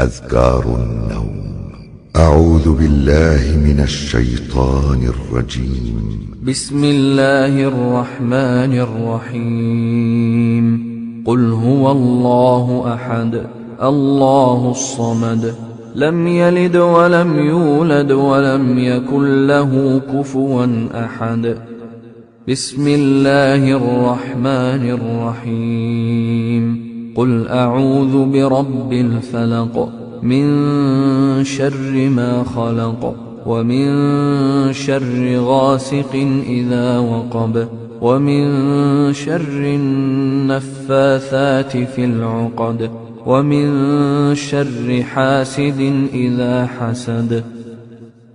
أذكار النوم. أعوذ بالله من الشيطان الرجيم. بسم الله الرحمن الرحيم. قل هو الله أحد الله الصمد لم يلد ولم يولد ولم يكن له كفوا أحد. بسم الله الرحمن الرحيم. قل أعوذ برب الفلق من شر ما خلق ومن شر غاسق إذا وقب ومن شر النفاثات في العقد ومن شر حاسد إذا حسد.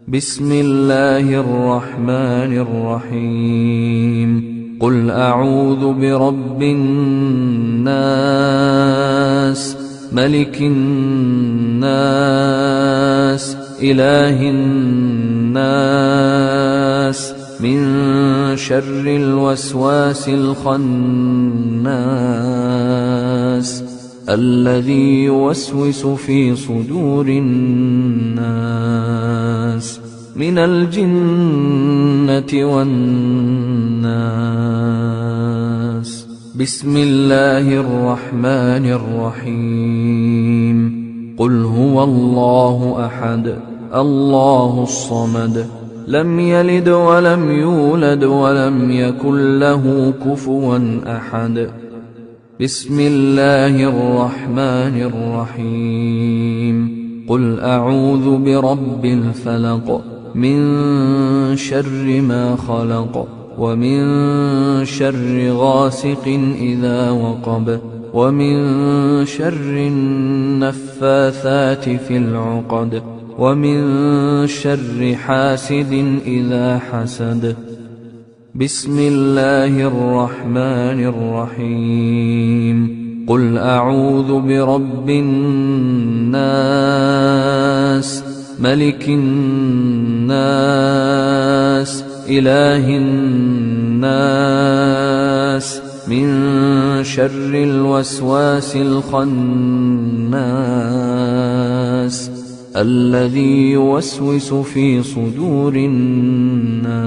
بسم الله الرحمن الرحيم. قل أعوذ برب الناس ملك الناس إله الناس من شر الوسواس الخناس الذي يوسوس في صدور الناس من الجنة والناس. بسم الله الرحمن الرحيم. قل هو الله أحد الله الصمد لم يلد ولم يولد ولم يكن له كفوا أحد. بسم الله الرحمن الرحيم. قل أعوذ برب الفلق من شر ما خلق ومن شر غاسق إذا وقب ومن شر النفاثات في العقد ومن شر حاسد إذا حسد. بسم الله الرحمن الرحيم. قل أعوذ برب الناس ملك الناس إله الناس من شر الوسواس الخناس الذي يوسوس في صدور الناس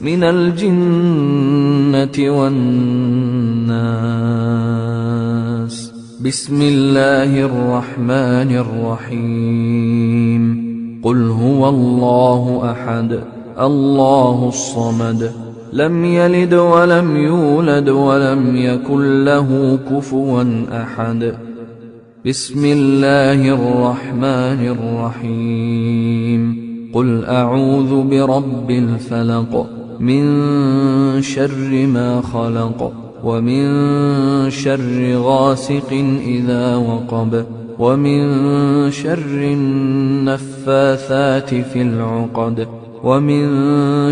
من الجنة والناس. بسم الله الرحمن الرحيم. قل هو الله أحد الله الصمد لم يلد ولم يولد ولم يكن له كفوا أحد. بسم الله الرحمن الرحيم. قل أعوذ برب الفلق من شر ما خلق ومن شر غاسق إذا وقب ومن شر النفاثات في العقد ومن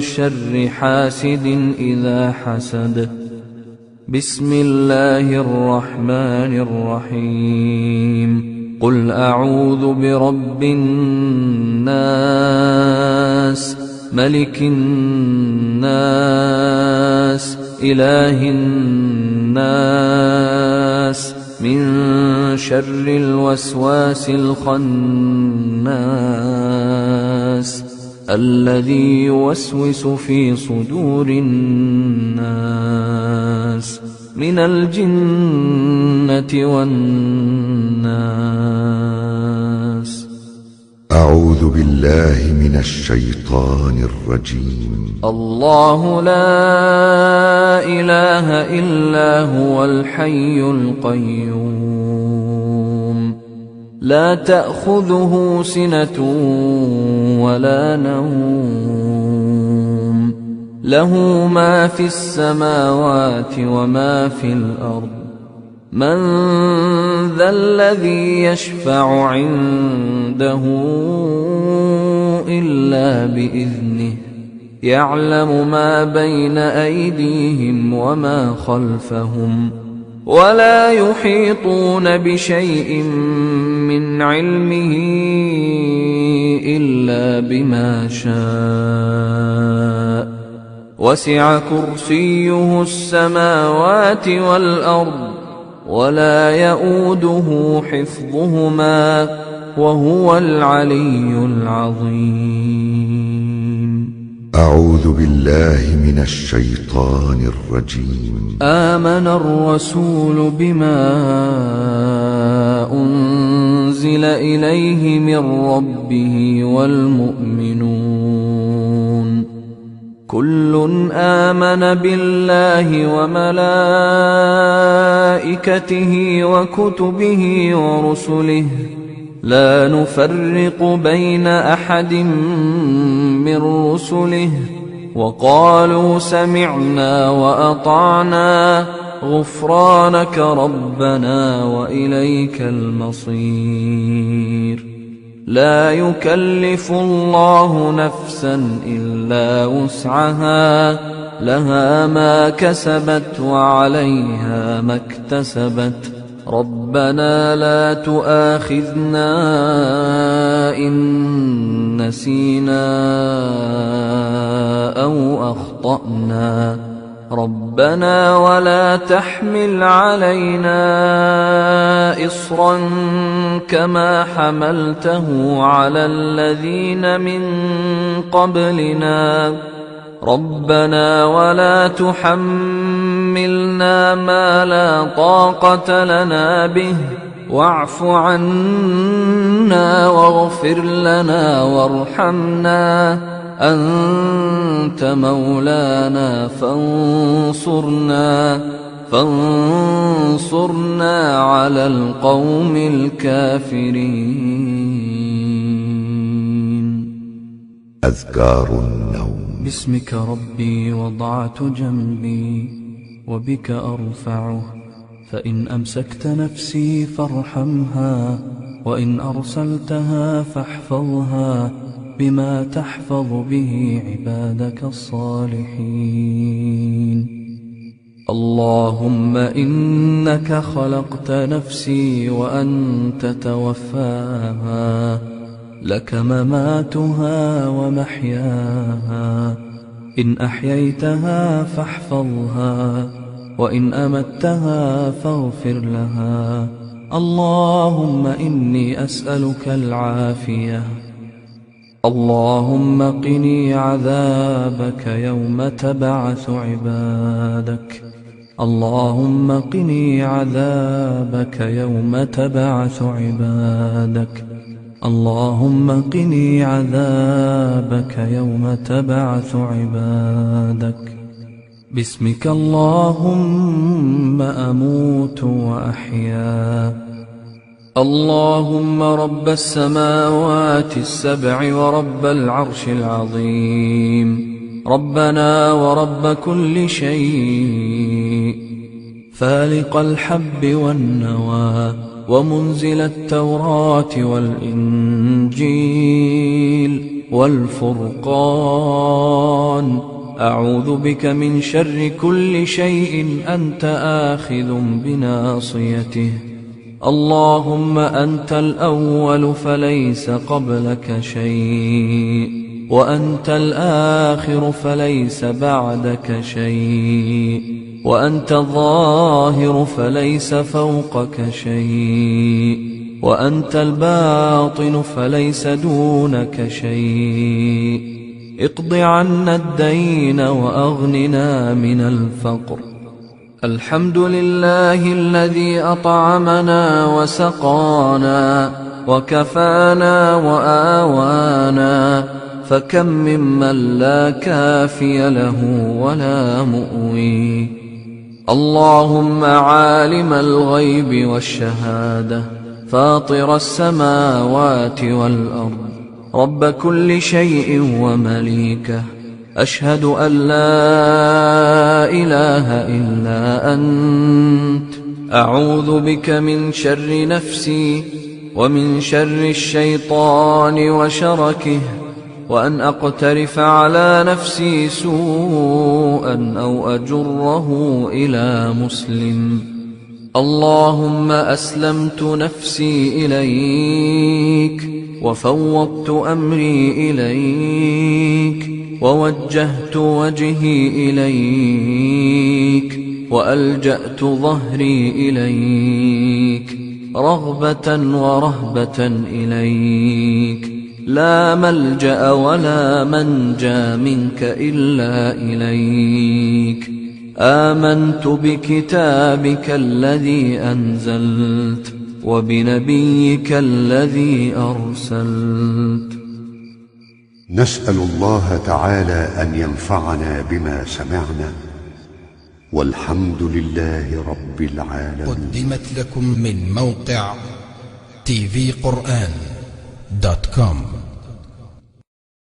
شر حاسد إذا حسد. بسم الله الرحمن الرحيم. قل أعوذ برب الناس ملك الناس إله الناس من شر الوسواس الخناس الذي يوسوس في صدور الناس من الجنة والناس. أعوذ بالله من الشيطان الرجيم. الله لا إله إلا هو الحي القيوم لا تأخذه سنة ولا نوم له ما في السماوات وما في الأرض. من ذا الذي يشفع عنده إلا بإذنه يعلم ما بين أيديهم وما خلفهم ولا يحيطون بشيء من علمه إلا بما شاء وسع كرسيه السماوات والأرض ولا يؤوده حفظهما وهو العلي العظيم. أعوذ بالله من الشيطان الرجيم. آمن الرسول بما أنزل إليه من ربه والمؤمنون كل آمن بالله وملائكته وكتبه ورسله لا نفرق بين أحد من رسله وقالوا سمعنا وأطعنا غفرانك ربنا وإليك المصير. لا يكلف الله نفسا إلا وسعها لها ما كسبت وعليها ما اكتسبت ربنا لا تؤاخذنا إن نسينا أو أخطأنا ربنا ولا تحمل علينا إصرا كما حملته على الذين من قبلنا ربنا ولا تحملنا ما لا طاقة لنا به واعف عنا واغفر لنا وارحمنا أنت مولانا فانصرنا على القوم الكافرين. أذكار النوم. باسمك ربي وضعت جنبي وبك أرفعه فإن أمسكت نفسي فارحمها وإن أرسلتها فاحفظها بما تحفظ به عبادك الصالحين. اللهم إنك خلقت نفسي وأنت توفاها لك مماتها ومحياها إن أحييتها فاحفظها وإن أمتها فاغفر لها. اللهم إني أسألك العافية. اللهم قني عذابك يوم تبعث عبادك. اللهم قني عذابك يوم تبعث عبادك. اللهم قني عذابك يوم تبعث عبادك. باسمك اللهم أموت وأحيا. اللهم رب السماوات السبع ورب العرش العظيم ربنا ورب كل شيء فالق الحب والنوى ومنزل التوراة والإنجيل والفرقان أعوذ بك من شر كل شيء أنت آخذ بناصيته. اللهم أنت الأول فليس قبلك شيء وأنت الآخر فليس بعدك شيء وأنت الظاهر فليس فوقك شيء وأنت الباطن فليس دونك شيء. اقض عنا الدين وأغننا من الفقر. الحمد لله الذي أطعمنا وسقانا وكفانا وآوانا فكم ممن لا كافي له ولا مؤوي. اللهم عالم الغيب والشهادة فاطر السماوات والأرض رب كل شيء ومليكه أشهد أن لا إله إلا أنت أعوذ بك من شر نفسي ومن شر الشيطان وشركه وأن أقترف على نفسي سوءا أو أجره إلى مسلم. اللهم أسلمت نفسي إليك وفوضت أمري إليك ووجهت وجهي إليك وألجأت ظهري إليك رغبة ورهبة إليك، لا ملجأ ولا منجى منك إلا إليك. آمنت بكتابك الذي أنزلت وبنبيك الذي أرسلت. نسأل الله تعالى أن ينفعنا بما سمعنا، والحمد لله رب العالمين. قدمت لكم من موقع tvquran.com.